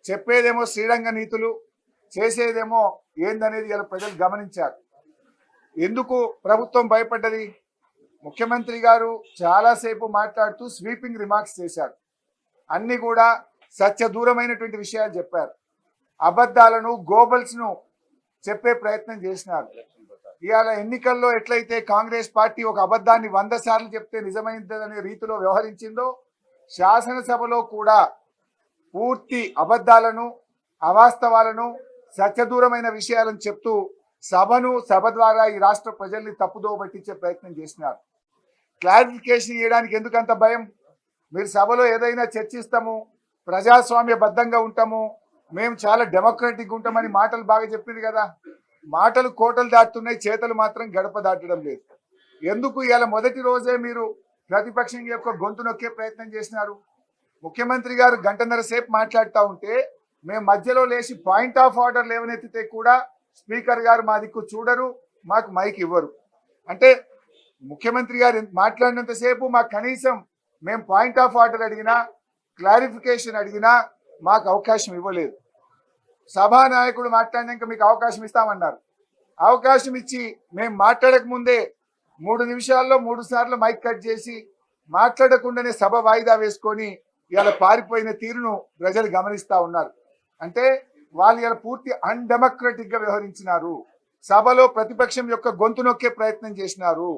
చెప్పేదేమో శ్రీరంగ నీతులు, చేసేదేమో ఏందనేది ఇలా ప్రజలు గమనించారు. ఎందుకు ప్రభుత్వం భయపడ్డది? ముఖ్యమంత్రి గారు చాలాసేపు మాట్లాడుతూ స్వీపింగ్ రిమార్క్స్ చేశారు. అన్ని కూడా సత్య దూరమైనటువంటి విషయాలు చెప్పారు. అబద్ధాలను, గోబల్స్ను చెప్పే ప్రయత్నం చేసినారు. ఇవాళ ఎన్నికల్లో ఎట్లయితే కాంగ్రెస్ పార్టీ ఒక అబద్ధాన్ని 100 సార్లు చెప్తే నిజమైందనే రీతిలో వ్యవహరించిందో, శాసనసభలో కూడా పూర్తి అబద్ధాలను, అవాస్తవాలను, సత్యదూరమైన విషయాలను చెప్తూ సభ ద్వారా ఈ రాష్ట్ర ప్రజల్ని తప్పుదోవ పట్టించే ప్రయత్నం చేసినారు. క్లారిఫికేషన్ ఇవ్వడానికి ఎందుకంత భయం? మీరు సభలో ఏదైనా చర్చిస్తాము, ప్రజాస్వామ్యబద్ధంగా ఉంటాము, మేము చాలా డెమోక్రటిక్ ఉంటామని మాటలు బాగా చెప్పింది కదా. మాటలు కోటలు దాటుతున్నాయి, చేతలు మాత్రం గడప దాటడం లేదు. ఎందుకు ఇవాళ మొదటి రోజే మీరు ప్రతిపక్షం యొక్క గొంతు నొక్కే ప్రయత్నం చేసినారు? ముఖ్యమంత్రి గారు గంటన్నర సేపు మాట్లాడుతూ ఉంటే మేము మధ్యలో లేచి పాయింట్ ఆఫ్ ఆర్డర్ లేవనెత్తితే కూడా స్పీకర్ గారు మా దిక్కు చూడరు, మాకు మైక్ ఇవ్వరు. అంటే ముఖ్యమంత్రి గారు మాట్లాడినంతసేపు మాకు కనీసం మేము పాయింట్ ఆఫ్ ఆర్డర్ అడిగినా, క్లారిఫికేషన్ అడిగినా మాకు అవకాశం ఇవ్వలేదు. సభానాయకుడు మాట్లాడినాక మీకు అవకాశం ఇస్తామన్నారు. అవకాశం ఇచ్చి మేము మాట్లాడక ముందే 3 నిమిషాల్లో 3 సార్లు మైక్ కట్ చేసి మాట్లాడకుండానే సభ వాయిదా వేసుకొని ఇలా పారిపోయిన తీరును ప్రజలు గమనిస్తూ ఉన్నారు. అంటే వాళ్ళు ఇలా పూర్తి అన్డెమోక్రటిక్ గా వ్యవహరించినారు. సభలో ప్రతిపక్షం యొక్క గొంతు నొక్కే ప్రయత్నం చేసినారు.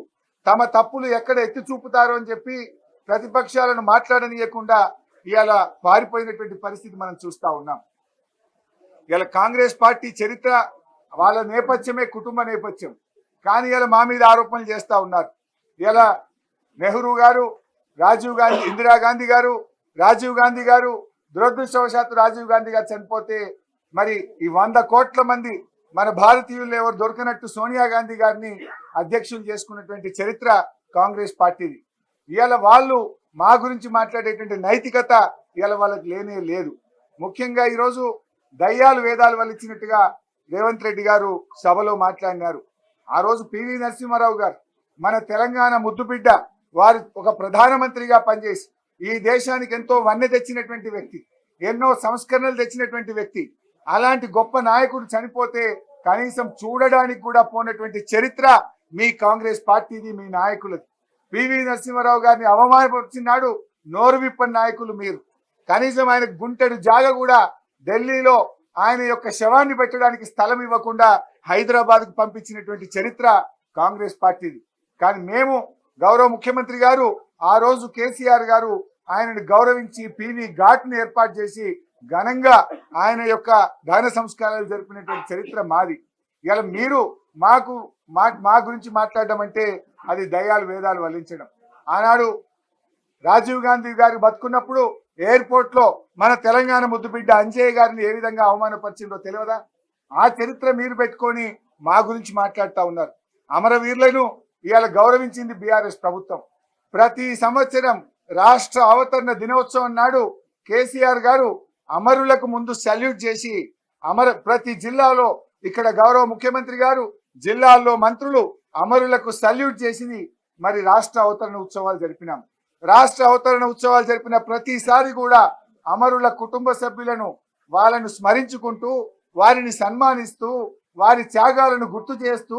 తమ తప్పులు ఎక్కడ ఎత్తి చూపుతారో అని చెప్పి ప్రతిపక్షాలను మాట్లాడనీయకుండా ఇలా పారిపోయినటువంటి పరిస్థితి మనం చూస్తూ ఉన్నాం. ఇలా కాంగ్రెస్ పార్టీ చరిత్ర, వాళ్ళ నేపథ్యమే కుటుంబ నేపథ్యం. కానీ ఇలా మా మీద ఆరోపణలు చేస్తూ ఉన్నారు. ఇలా నెహ్రూ గారు, ఇందిరాగాంధీ గారు, రాజీవ్ గాంధీ గారు, దురదృష్టవశాత్తు రాజీవ్ గాంధీ గారు చనిపోతే మరి ఈ 100 కోట్ల మంది మన భారతీయులు ఎవరు దొరకనట్టు సోనియా గాంధీ గారిని అధ్యక్షులు చేసుకున్నటువంటి చరిత్ర కాంగ్రెస్ పార్టీది. ఇవాళ వాళ్ళు మా గురించి మాట్లాడేటువంటి నైతికత ఇవాళ వాళ్ళకి లేనే లేదు. ముఖ్యంగా ఈరోజు దయ్యాలు వేదాలు వల్లించినట్టుగా రేవంత్ రెడ్డి గారు సభలో మాట్లాడినారు. ఆ రోజు పివి నరసింహారావు గారు, మన తెలంగాణ ముద్దుబిడ్డ, వారు ఒక ప్రధానమంత్రిగా పనిచేసి ఈ దేశానికి ఎంతో వన్నె తెచ్చినటువంటి వ్యక్తి, ఎన్నో సంస్కరణలు తెచ్చినటువంటి వ్యక్తి, అలాంటి గొప్ప నాయకుడు చనిపోతే కనీసం చూడడానికి కూడా పోనటువంటి చరిత్ర మీ కాంగ్రెస్ పార్టీది, మీ నాయకులది. పివి నరసింహారావు గారిని అవమానపరిచినాడు నోరు విప్పని నాయకులు మీరు. కనీసం ఆయన గుంటెడు జాగ కూడా ఢిల్లీలో ఆయన యొక్క శవాన్ని పెట్టడానికి స్థలం ఇవ్వకుండా హైదరాబాద్కు పంపించినటువంటి చరిత్ర కాంగ్రెస్ పార్టీది. కానీ మేము, గౌరవ ముఖ్యమంత్రి గారు ఆ రోజు కేసీఆర్ గారు ఆయనను గౌరవించి పివి ఘాట్ను ఏర్పాటు చేసి ఘనంగా ఆయన యొక్క దహన సంస్కారాలు జరిపినటువంటి చరిత్ర మాది. ఇలా మీరు మా గురించి మాట్లాడడం అంటే అది దయ్యాలు వేదాలు వల్లించడం. ఆనాడు రాజీవ్ గాంధీ గారు బతుకున్నప్పుడు ఎయిర్పోర్ట్ లో మన తెలంగాణ ముద్దుబిడ్డ అంజయ్య గారిని ఏ విధంగా అవమానపరిచిందో తెలియదా? ఆ చరిత్ర మీరు పెట్టుకొని మా గురించి మాట్లాడుతూ ఉన్నారు. అమరవీరులను ఇవాళ గౌరవించింది బీఆర్ఎస్ ప్రభుత్వం. ప్రతి సంవత్సరం రాష్ట్ర అవతరణ దినోత్సవం నాడు కేసీఆర్ గారు అమరులకు ముందు సల్యూట్ చేసి ప్రతి జిల్లాలో, ఇక్కడ గౌరవ ముఖ్యమంత్రి గారు, జిల్లాల్లో మంత్రులు అమరులకు సల్యూట్ చేసి మరి రాష్ట్ర అవతరణ ఉత్సవాలు జరిపినాం. రాష్ట్ర అవతరణ ఉత్సవాలు జరిపిన ప్రతిసారి కూడా అమరుల కుటుంబ సభ్యులను, వాళ్ళను స్మరించుకుంటూ, వారిని సన్మానిస్తూ, వారి త్యాగాలను గుర్తు చేస్తూ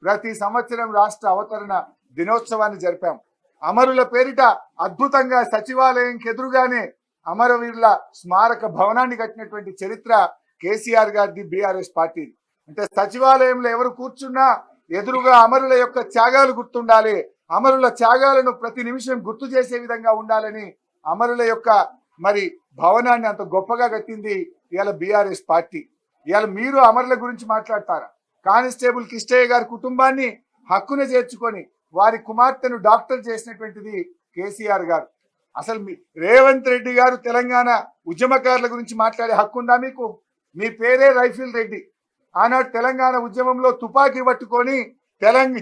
ప్రతి సంవత్సరం రాష్ట్ర అవతరణ దినోత్సవాన్ని జరిపాం. అమరుల పేరిట అద్భుతంగా సచివాలయంకి ఎదురుగానే అమరవీరుల స్మారక భవనాన్ని కట్టినటువంటి చరిత్ర కేసీఆర్ గారిది, బీఆర్ఎస్ పార్టీ. అంటే సచివాలయంలో ఎవరు కూర్చున్నా ఎదురుగా అమరుల యొక్క త్యాగాలు గుర్తుండాలి, అమరుల త్యాగాలను ప్రతి నిమిషం గుర్తు చేసే విధంగా ఉండాలని అమరుల యొక్క మరి భవనాన్ని అంత గొప్పగా కట్టింది ఇవాళ బీఆర్ఎస్ పార్టీ. ఇవాళ మీరు అమరుల గురించి మాట్లాడతారా? కానిస్టేబుల్ కిష్టయ్య గారి కుటుంబాన్ని హక్కున చేర్చుకొని వారి కుమార్తెను డాక్టర్ చేసినటువంటిది కేసీఆర్ గారు. అసలు రేవంత్ రెడ్డి గారు తెలంగాణ ఉద్యమకారుల గురించి మాట్లాడే హక్కు ఉందా మీకు? మీ పేరే రైఫిల్ రెడ్డి. ఆనాడు తెలంగాణ ఉద్యమంలో తుపాకీ పట్టుకొని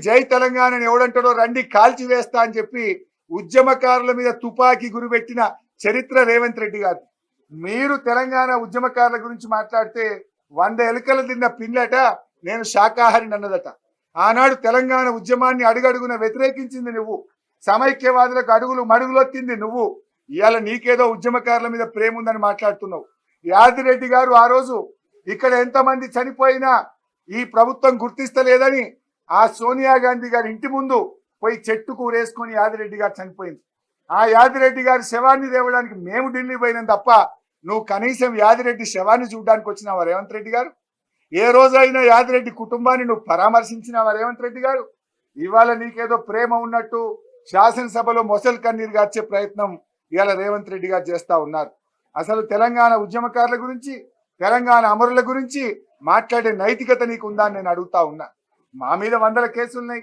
జై తెలంగాణని ఎవడంటాడో రండి కాల్చి వేస్తా అని చెప్పి ఉద్యమకారుల మీద తుపాకీ గురిపెట్టిన చరిత్ర రేవంత్ రెడ్డి గారు. మీరు తెలంగాణ ఉద్యమకారుల గురించి మాట్లాడితే 100 ఎలుకలు తిన్న పిల్లట నేను శాకాహారిని అన్నదట. ఆనాడు తెలంగాణ ఉద్యమాన్ని అడుగడుగున వ్యతిరేకించింది నువ్వు, సమైక్యవాదులకు అడుగులు మడుగులొత్తింది నువ్వు. ఇవాళ నీకేదో ఉద్యమకారుల మీద ప్రేమ ఉందని మాట్లాడుతున్నావు. యాదిరెడ్డి గారు ఆ రోజు ఇక్కడ ఎంతమంది చనిపోయినా ఈ ప్రభుత్వం గుర్తిస్తలేదని ఆ సోనియా గాంధీ గారి ఇంటి ముందు పోయి చెట్టు కూరేసుకొని యాదిరెడ్డి గారు చనిపోయింది. ఆ యాదిరెడ్డి గారి శవాన్ని తేవడానికి మేము ఢిల్లీ పోయినాం తప్ప నువ్వు కనీసం యాదిరెడ్డి శవాన్ని చూడడానికి వచ్చినావా రేవంత్ రెడ్డి గారు? ఏ రోజైనా యాదిరెడ్డి కుటుంబాన్ని నువ్వు పరామర్శించినావా రేవంత్ రెడ్డి గారు? ఇవాళ నీకేదో ప్రేమ ఉన్నట్టు శాసనసభలో మొసలు కన్నీరు గార్చే ప్రయత్నం ఇవాళ రేవంత్ రెడ్డి గారు చేస్తా ఉన్నారు. అసలు తెలంగాణ ఉద్యమకారుల గురించి, తెలంగాణ అమరుల గురించి మాట్లాడే నైతికత నీకు ఉందా అని నేను అడుగుతా ఉన్నా. మా మీద 100 కేసులున్నాయి,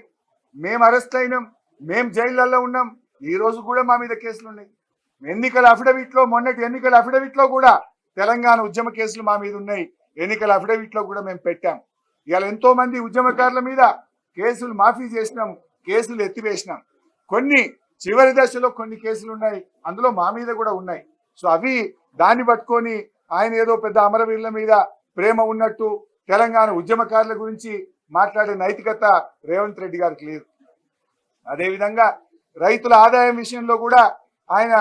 మేము అరెస్ట్ అయినాం, మేము జైళ్ళల్లో ఉన్నాం, ఈ రోజు కూడా మా మీద కేసులు ఉన్నాయి. ఎన్నికల అఫిడవిట్లో, మొన్నటి ఎన్నికల అఫిడవిట్లో కూడా తెలంగాణ ఉద్యమ కేసులు మా మీద ఉన్నాయి. ఎన్నికల అఫిడవిట్లో కూడా మేము పెట్టాం. ఇవాళ ఎంతో మంది ఉద్యమకారుల మీద కేసులు మాఫీ చేసినాం, కేసులు ఎత్తివేసినాం. కొన్ని చివరి దశలో కొన్ని కేసులు ఉన్నాయి, అందులో మా మీద కూడా ఉన్నాయి. సో అవి దాన్ని పట్టుకొని ఆయన ఏదో పెద్ద అమరవీరుల మీద ప్రేమ ఉన్నట్టు తెలంగాణ ఉద్యమకారుల గురించి మాట్లాడే నైతికత రేవంత్ రెడ్డి గారికి లేదు. అదేవిధంగా రైతుల ఆదాయం విషయంలో కూడా ఆయన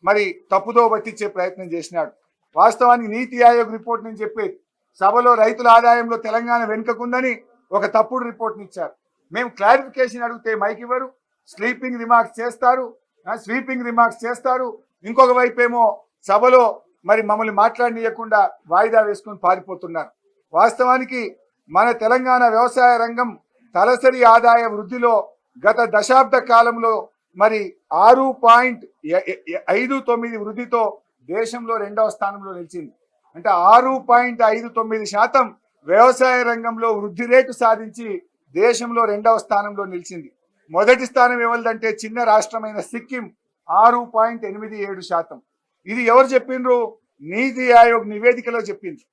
మరి తప్పుదో పట్టించే ప్రయత్నం చేసినాడు. వాస్తవానికి నీతి ఆయోగ్ రిపోర్ట్ నేను చెప్పేది, సభలో రైతుల ఆదాయంలో తెలంగాణ వెనుకకుందని ఒక తప్పుడు రిపోర్ట్ని ఇచ్చారు. మేము క్లారిఫికేషన్ అడిగితే మైక్ ఇవ్వరు, స్వీపింగ్ రిమార్క్స్ చేస్తారు. ఇంకొక వైపు ఏమో సభలో మరి మమ్మల్ని మాట్లాడనీయకుండా వాయిదా వేసుకొని పారిపోతున్నారు. వాస్తవానికి మన తెలంగాణ వ్యవసాయ రంగం తలసరి ఆదాయ వృద్ధిలో గత దశాబ్ద కాలంలో మరి 6.59 వృద్ధితో దేశంలో 2వ స్థానంలో నిలిచింది. అంటే 6.59% వ్యవసాయ రంగంలో వృద్ధి రేటు సాధించి దేశంలో 2వ స్థానంలో నిలిచింది. మొదటి స్థానం ఎవరిదంటే చిన్న రాష్ట్రమైన సిక్కిం 6.87%. ఇది ఎవరు చెప్పిండ్రు? నీతి ఆయోగ్ నివేదికలో చెప్పింది.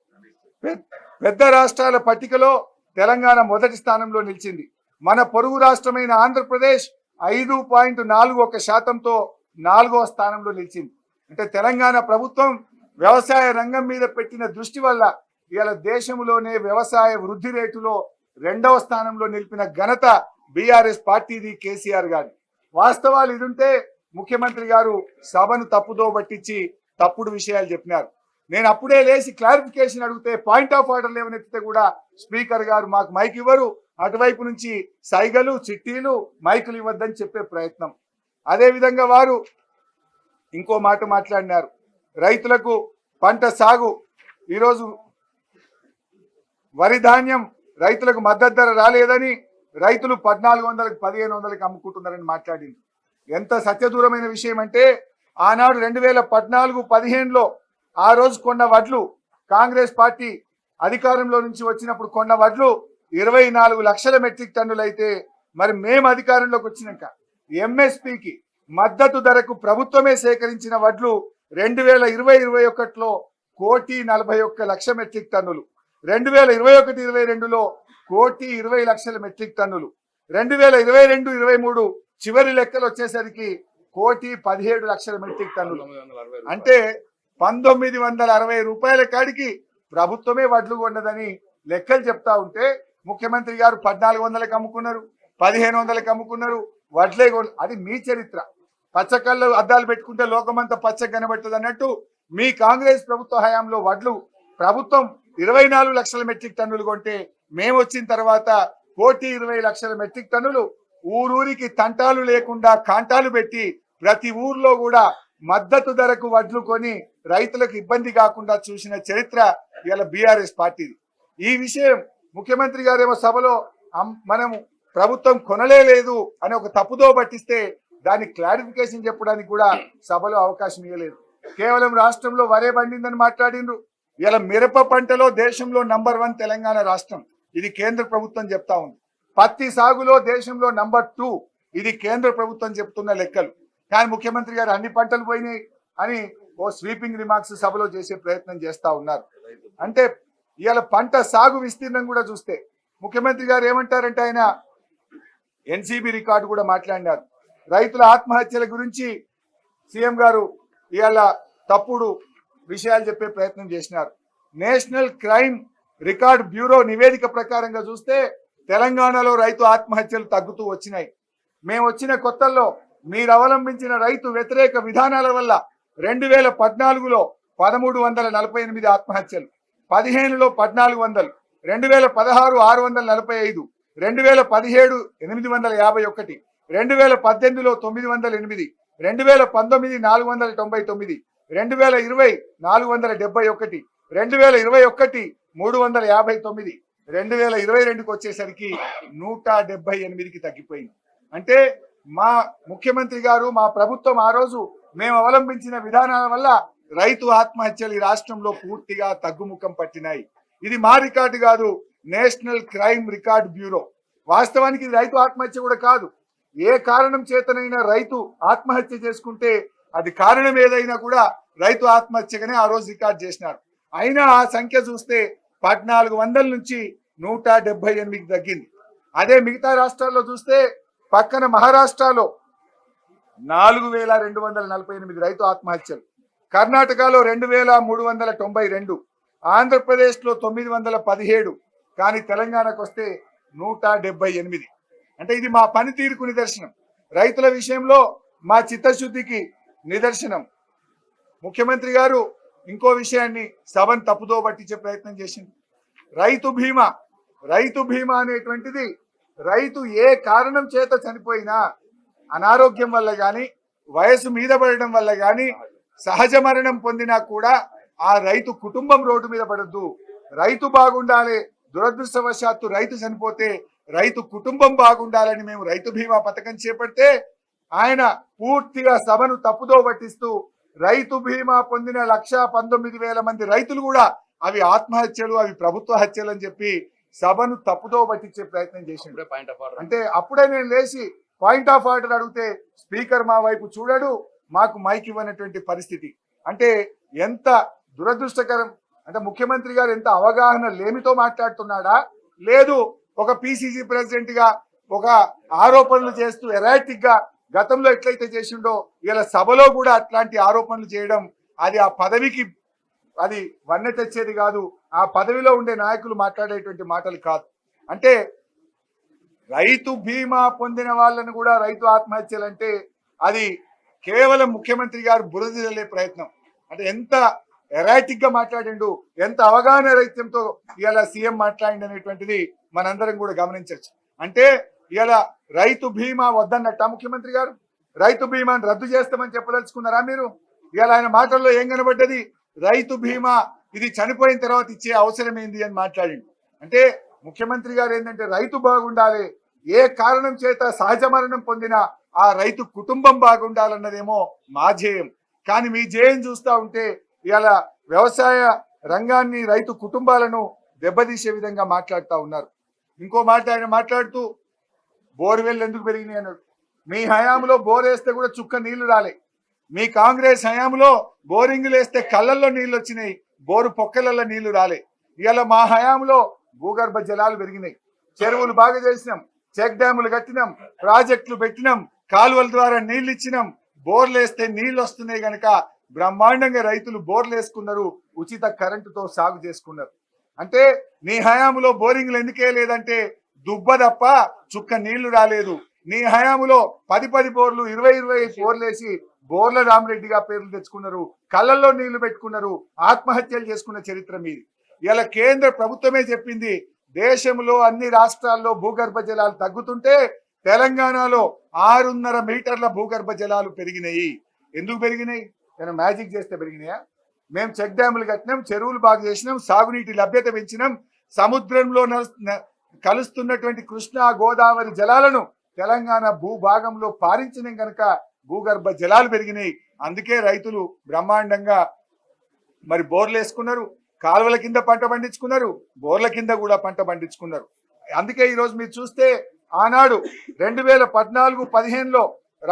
పెద్ద రాష్ట్రాల పట్టికలో తెలంగాణ మొదటి స్థానంలో నిలిచింది. మన పొరుగు రాష్ట్రమైన ఆంధ్రప్రదేశ్ 5.41%తో 4వ స్థానంలో నిలిచింది. అంటే తెలంగాణ ప్రభుత్వం వ్యవసాయ రంగం మీద పెట్టిన దృష్టి వల్ల ఇవాళ దేశంలోనే వ్యవసాయ వృద్ధి రేటులో 2వ స్థానంలో నిలిపిన ఘనత బీఆర్ఎస్ పార్టీది, కేసీఆర్ గారి. వాస్తవాలు ఇదుంటే ముఖ్యమంత్రి గారు సభను తప్పుదో పట్టించి తప్పుడు విషయాలు చెప్పినారు. నేను అప్పుడే లేచి క్లారిఫికేషన్ అడిగితే పాయింట్ ఆఫ్ ఆర్డర్ లేవనెత్తితే కూడా స్పీకర్ గారు మాకు మైక్ ఇవ్వరు, అటువైపు నుంచి సైగలు, చిట్టీలు, మైకులు ఇవ్వద్దని చెప్పే ప్రయత్నం. అదేవిధంగా వారు ఇంకో మాట మాట్లాడినారు, రైతులకు పంట సాగు ఈరోజు వరి ధాన్యం రైతులకు మద్దతు ధర రాలేదని రైతులు 1400కి 1500కి అమ్ముకుంటున్నారని మాట్లాడింది. ఎంత సత్యదూరమైన విషయం అంటే ఆనాడు 2014-15లో ఆ రోజు కొన్న వడ్లు, కాంగ్రెస్ పార్టీ అధికారంలో నుంచి వచ్చినప్పుడు కొన్న వడ్లు 24 లక్షల మెట్రిక్ టన్నులు అయితే మరి మేము అధికారంలోకి వచ్చినాక ఎంఎస్పికి మద్దతు ధరకు ప్రభుత్వమే సేకరించిన వడ్లు 2020-21లో 1,41,00,000 మెట్రిక్ టన్నులు, 2021-22లో 1,20,00,000 మెట్రిక్ టన్నులు, 2022-23 చివరి లెక్కలు వచ్చేసరికి 1,17,00,000 మెట్రిక్ టన్నులు. అంటే 1,960 రూపాయల కాడికి ప్రభుత్వమే వడ్లు కొన్నదని లెక్కలు చెప్తా ఉంటే ముఖ్యమంత్రి గారు 1,400కి అమ్ముకున్నారు, 1,500కి అమ్ముకున్నారు, వడ్లే అది మీ చరిత్ర. పచ్చకళ్ళు అద్దాలు పెట్టుకుంటే లోకమంతా పచ్చ కనబడుతుంది అన్నట్టు మీ కాంగ్రెస్ ప్రభుత్వ హయాంలో వడ్లు ప్రభుత్వం 24 లక్షల మెట్రిక్ టన్నులు కొంటే మేము వచ్చిన తర్వాత 1,20,00,000 మెట్రిక్ టన్నులు ఊరూరికి తంటాలు లేకుండా కాంటాలు పెట్టి ప్రతి ఊర్లో కూడా మద్దతు ధరకు వడ్లు కొని రైతులకు ఇబ్బంది కాకుండా చూసిన చరిత్ర ఇవాళ బీఆర్ఎస్ పార్టీది. ఈ విషయం ముఖ్యమంత్రి గారేమో సభలో మనము ప్రభుత్వం కొనలేదు అని ఒక తప్పుదో పట్టిస్తే దాన్ని క్లారిఫికేషన్ చెప్పడానికి కూడా సభలో అవకాశం ఇవ్వలేదు. కేవలం రాష్ట్రంలో వరే పండిందని మాట్లాడిండ్రు. ఇలా మిరప పంటలో దేశంలో నంబర్ 1 తెలంగాణ రాష్ట్రం, ఇది కేంద్ర ప్రభుత్వం చెప్తా ఉంది. పత్తి సాగులో దేశంలో నంబర్ 2, ఇది కేంద్ర ప్రభుత్వం చెప్తున్న లెక్కలు. కానీ ముఖ్యమంత్రి గారు అన్ని పంటలు పోయినాయి అని ఓ స్వీపింగ్ రిమార్క్స్ సభలో చేసే ప్రయత్నం చేస్తా ఉన్నారు. అంటే ఇవాళ పంట సాగు విస్తీర్ణం కూడా చూస్తే ముఖ్యమంత్రి గారు ఏమంటారంటే ఆయన ఎన్సీబీ రికార్డు కూడా మాట్లాడినారు. రైతుల ఆత్మహత్యల గురించి సీఎం గారు ఇవాళ తప్పుడు విషయాలు చెప్పే ప్రయత్నం చేసినారు. నేషనల్ క్రైమ్ రికార్డ్ బ్యూరో నివేదిక ప్రకారంగా చూస్తే తెలంగాణలో రైతు ఆత్మహత్యలు తగ్గుతూ వచ్చినాయి. మేము వచ్చిన కొత్తల్లో మీరు అవలంబించిన రైతు వ్యతిరేక విధానాల వల్ల 2014లో 1348 ఆత్మహత్యలు, 15లో 1400, 2016 645, 2017 851, 2018లో 908, 2019 499, 2020 471, 2021 359, 2022కి వచ్చేసరికి 178కి తగ్గిపోయింది. అంటే మా ముఖ్యమంత్రి గారు, మా ప్రభుత్వం ఆ రోజు మేము అవలంబించిన విధానాల వల్ల రైతు ఆత్మహత్యలు ఈ రాష్ట్రంలో పూర్తిగా తగ్గుముఖం పట్టినాయి. ఇది మా రికార్డు కాదు, నేషనల్ క్రైమ్ రికార్డ్ బ్యూరో. వాస్తవానికి ఇది రైతు ఆత్మహత్య కూడా కాదు. ఏ కారణం చేతనైనా రైతు ఆత్మహత్య చేసుకుంటే అది కారణం ఏదైనా కూడా రైతు ఆత్మహత్యగానే ఆ రోజు రికార్డ్ చేసినారు. అయినా ఆ సంఖ్య చూస్తే 1400 నుంచి 178కి తగ్గింది. అదే మిగతా రాష్ట్రాల్లో చూస్తే పక్కన మహారాష్ట్రలో 4248 రైతు ఆత్మహత్యలు, కర్ణాటకలో 2392, ఆంధ్రప్రదేశ్లో 917, కానీ తెలంగాణకు వస్తే 178. అంటే ఇది మా పనితీరుకు నిదర్శనం, రైతుల విషయంలో మా చిత్తశుద్ధికి నిదర్శనం. ముఖ్యమంత్రి గారు ఇంకో విషయాన్ని సభను తప్పుదో పట్టించే ప్రయత్నం చేసింది. రైతు బీమా అనేటువంటిది రైతు ఏ కారణం చేత చనిపోయినా, అనారోగ్యం వల్ల కానీ, వయసు మీద పడడం వల్ల కానీ, సహజ మరణం పొందినా కూడా ఆ రైతు కుటుంబం రోడ్డు మీద పడద్దు. రైతు బాగుండాలి. దురదృష్టవశాత్తు రైతు చనిపోతే రైతు కుటుంబం బాగుండాలని మేము రైతు బీమా పథకం చేపడితే ఆయన పూర్తిగా సభను తప్పుదో పట్టిస్తూ రైతు బీమా పొందిన 1,19,000 మంది రైతులు కూడా అవి ఆత్మహత్యలు, అవి ప్రభుత్వ హత్యలు అని చెప్పి సభను తప్పుదో పట్టించే ప్రయత్నం చేసిండు. అంటే అప్పుడే నేను లేచి పాయింట్ ఆఫ్ ఆర్డర్ అడిగితే స్పీకర్ మా వైపు చూడడు, మాకు మైక్ ఇవ్వనటువంటి పరిస్థితి. అంటే ఎంత దురదృష్టకరం. అంటే ముఖ్యమంత్రి గారు ఎంత అవగాహన లేమితో మాట్లాడుతున్నాడా, లేదు ఒక పిసిసి ప్రెసిడెంట్ గా ఒక ఆరోపణలు చేస్తూ ఎరాటిక్ గా గతంలో ఎట్లయితే చేసిండో ఇలా సభలో కూడా అట్లాంటి ఆరోపణలు చేయడం, అది ఆ పదవికి అది వన్నె తెచ్చేది కాదు. ఆ పదవిలో ఉండే నాయకులు మాట్లాడేటువంటి మాటలు కాదు. అంటే రైతు బీమా పొందిన వాళ్ళను కూడా రైతు ఆత్మహత్యలు అంటే అది కేవలం ముఖ్యమంత్రి గారు బురద జల్లే ప్రయత్నం. అంటే ఎంత ఎరాటిక్ గా మాట్లాడిండు, ఎంత అవగాహన రైత్యంతో ఇలా సీఎం మాట్లాడిండు అనేటువంటిది మనందరం కూడా గమనించవచ్చు. అంటే ఇలా రైతు బీమా వద్దన్నట్ట ముఖ్యమంత్రి గారు? రైతు బీమాను రద్దు చేస్తామని చెప్పదలుచుకున్నారా మీరు? ఇలా ఆయన మాటల్లో ఏం కనబడ్డది? రైతు బీమా ఇది చనిపోయిన తర్వాత ఇచ్చే అవసరం ఏంది అని మాట్లాడిండు. అంటే ముఖ్యమంత్రి గారు ఏంటంటే రైతు బాగుండాలి, ఏ కారణం చేత సహజ మరణం పొందిన ఆ రైతు కుటుంబం బాగుండాలన్నదేమో మా ధ్యేయం. కానీ మీ ధ్యేయం చూస్తూ ఉంటే ఇలా వ్యవసాయ రంగాన్ని, రైతు కుటుంబాలను దెబ్బతీసే విధంగా మాట్లాడుతూ ఉన్నారు. ఇంకో మాట ఆయన మాట్లాడుతూ బోర్వెల్ ఎందుకు పెరిగినాయి అన్నాడు. మీ హయాంలో బోర్ వేస్తే కూడా చుక్క నీళ్లు రాలే. మీ కాంగ్రెస్ హయాంలో బోరింగ్లు వేస్తే కళ్ళల్లో నీళ్లు వచ్చినాయి, బోరు పొక్కలలో నీళ్లు రాలే. ఇవాళ మా హయాంలో భూగర్భ జలాలు పెరిగినాయి, చెరువులు బాగా చేసినాం, చెక్ డ్యాములు కట్టినాం, ప్రాజెక్టులు పెట్టినాం, కాలువల ద్వారా నీళ్లు ఇచ్చినాం. బోర్లు వేస్తే నీళ్లు వస్తున్నాయి కనుక బ్రహ్మాండంగా రైతులు బోర్లు వేసుకున్నారు, ఉచిత కరెంటుతో సాగు చేసుకున్నారు. అంటే నీ హయాంలో బోరింగ్లు ఎందుకే లేదంటే దుబ్బ తప్ప చుక్క నీళ్లు రాలేదు. నీ హయాంలో 10 బోర్లు 20 బోర్లు వేసి బోర్ల రామరెడ్డిగా పేర్లు తెచ్చుకున్నారు, కళ్ళల్లో నీళ్లు పెట్టుకున్నారు, ఆత్మహత్యలు చేసుకున్న చరిత్ర మీది. ఇలా కేంద్ర ప్రభుత్వమే చెప్పింది దేశంలో అన్ని రాష్ట్రాల్లో భూగర్భ జలాలు తగ్గుతుంటే తెలంగాణలో 6.5 మీటర్ల భూగర్భ జలాలు పెరిగినాయి. ఎందుకు పెరిగినాయి? నేను మ్యాజిక్ చేస్తే పెరిగినాయా? మేము చెక్ డ్యాములు కట్టినాం, చెరువులు బాగా చేసినాం, సాగునీటి లభ్యత పెంచినాం, సముద్రంలో కలుస్తున్నటువంటి కృష్ణా గోదావరి జలాలను తెలంగాణ భూభాగంలో పారించినాం కనుక భూగర్భ జలాలు పెరిగినాయి. అందుకే రైతులు బ్రహ్మాండంగా మరి బోర్లు వేసుకున్నారు, కాలువల కింద పంట పండించుకున్నారు, బోర్ల కింద కూడా పంట పండించుకున్నారు. అందుకే ఈరోజు మీరు చూస్తే ఆనాడు 2014-15లో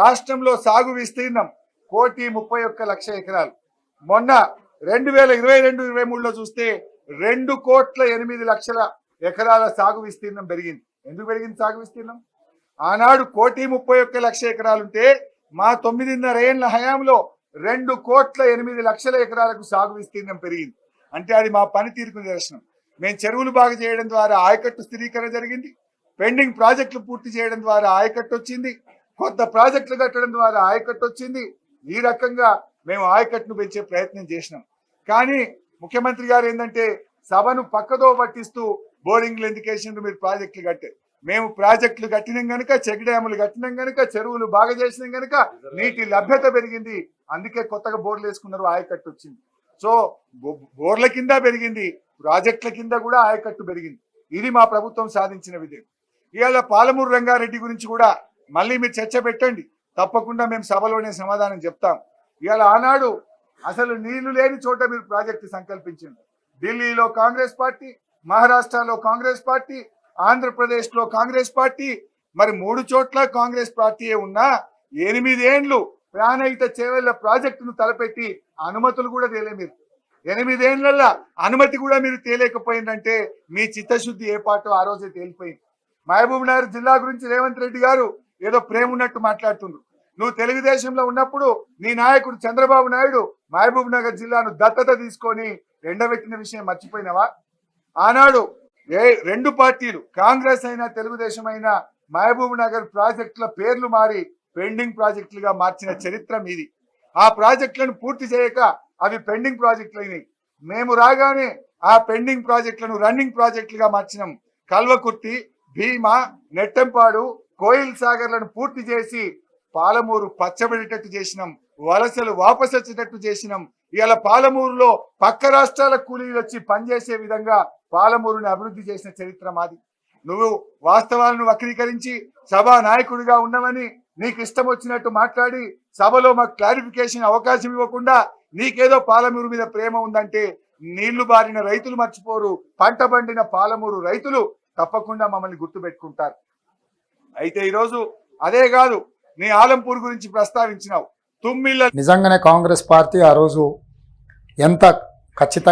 రాష్ట్రంలో సాగు విస్తీర్ణం 1,31,00,000 ఎకరాలు. మొన్న 2022-23లో చూస్తే 2,08,00,000 ఎకరాల సాగు విస్తీర్ణం పెరిగింది. ఎందుకు పెరిగింది సాగు విస్తీర్ణం? ఆనాడు 1,31,00,000 ఎకరాలు ఉంటే మా 9.5 ఏళ్ల హయాంలో 2,08,00,000 ఎకరాలకు సాగు విస్తీర్ణం పెరిగింది. అంటే అది మా పనితీరుకు నిదర్శనం. మేము చెరువులు బాగా చేయడం ద్వారా ఆయకట్టు స్థిరీకరణ జరిగింది, పెండింగ్ ప్రాజెక్టులు పూర్తి చేయడం ద్వారా ఆయకట్టు వచ్చింది, కొత్త ప్రాజెక్టులు కట్టడం ద్వారా ఆయకట్టు వచ్చింది. ఈ రకంగా మేము ఆయకట్టును పెంచే ప్రయత్నం చేసినాం. కానీ ముఖ్యమంత్రి గారు ఏంటంటే సభను పక్కదో పట్టిస్తూ బోరింగ్లు ఎందుకు వేసిండ్రు, మీరు ప్రాజెక్టులు కట్టారు. మేము ప్రాజెక్టులు కట్టినాం గనుక, చెక్ డ్యాములు కట్టినాం గనుక, చెరువులు బాగా చేసినాం గనుక నీటి లభ్యత పెరిగింది. అందుకే కొత్తగా బోర్లు వేసుకున్నారు, ఆయకట్టు వచ్చింది. సో బోర్ల కింద పెరిగింది, ప్రాజెక్టుల కింద కూడా ఆయకట్టు పెరిగింది. ఇది మా ప్రభుత్వం సాధించిన విజయం. ఇవాళ పాలమూరు రంగారెడ్డి గురించి కూడా మళ్ళీ మీరు చర్చ పెట్టండి, తప్పకుండా మేము సభలోనే సమాధానం చెప్తాం. ఇవాళ ఆనాడు అసలు నీళ్లు లేని చోట మీరు ప్రాజెక్టు సంకల్పించింది. ఢిల్లీలో కాంగ్రెస్ పార్టీ, మహారాష్ట్రలో కాంగ్రెస్ పార్టీ, ఆంధ్రప్రదేశ్లో కాంగ్రెస్ పార్టీ, మరి 3 చోట్ల కాంగ్రెస్ పార్టీయే ఉన్నా 8 ఏండ్లు ప్రాణహిత చేవెళ్ల ప్రాజెక్టును తలపెట్టి అనుమతులు కూడా తేలే. మీరు 8 ఏండ్ల అనుమతి కూడా మీరు తేలేకపోయిందంటే మీ చిత్తశుద్ధి ఏ పాటో ఆ రోజే తేలిపోయింది. మహబూబ్ నగర్ జిల్లా గురించి రేవంత్ రెడ్డి గారు ఏదో ప్రేమ ఉన్నట్టు మాట్లాడుతుండ్రు. నువ్వు తెలుగుదేశంలో ఉన్నప్పుడు నీ నాయకుడు చంద్రబాబు నాయుడు మహబూబ్ నగర్ జిల్లాను దత్తత తీసుకొని ఎండబెట్టిన విషయం మర్చిపోయినవా? ఆనాడు 2 పార్టీలు, కాంగ్రెస్ అయినా తెలుగుదేశం అయినా, మహబూబ్ నగర్ ప్రాజెక్టుల పేర్లు మారి పెండింగ్ ప్రాజెక్టులుగా మార్చిన చరిత్ర మీది. ఆ ప్రాజెక్టులను పూర్తి చేయక అవి పెండింగ్ ప్రాజెక్టులు అయినాయి. మేము రాగానే ఆ పెండింగ్ ప్రాజెక్టులను రన్నింగ్ ప్రాజెక్టులుగా మార్చినాం. కల్వకుర్తి, భీమా, నెట్టంపాడు, కోయిల్ సాగర్లను పూర్తి చేసి పాలమూరు పచ్చబడేటట్టు చేసినాం, వలసలు వాపసు వచ్చేటట్టు చేసినాం. ఇవాళ పాలమూరులో పక్క రాష్ట్రాల కూలీలు వచ్చి పనిచేసే విధంగా పాలమూరుని అభివృద్ధి చేసిన చరిత్ర మాది. నువ్వు వాస్తవాలను వక్రీకరించి సభా నాయకుడిగా ఉన్నావని నీకు ఇష్టం వచ్చినట్టు మాట్లాడి సభలో మాకు క్లారిఫికేషన్ అవకాశం ఇవ్వకుండా నీకేదో పాలమూరు మీద ప్రేమ ఉందంటే నీళ్లు బారిన రైతులు మర్చిపోరు, పంట పండిన పాలమూరు రైతులు తప్పకుండా మమ్మల్ని గుర్తుపెట్టుకుంటారు. అయితే ఈరోజు అదే కాదు, నీ ఆలంపూర్ గురించి ప్రస్తావించినావు. తుమ్మిళ్ళ నిజంగానే కాంగ్రెస్ పార్టీ ఆ రోజు ఎంత ఖచ్చితంగా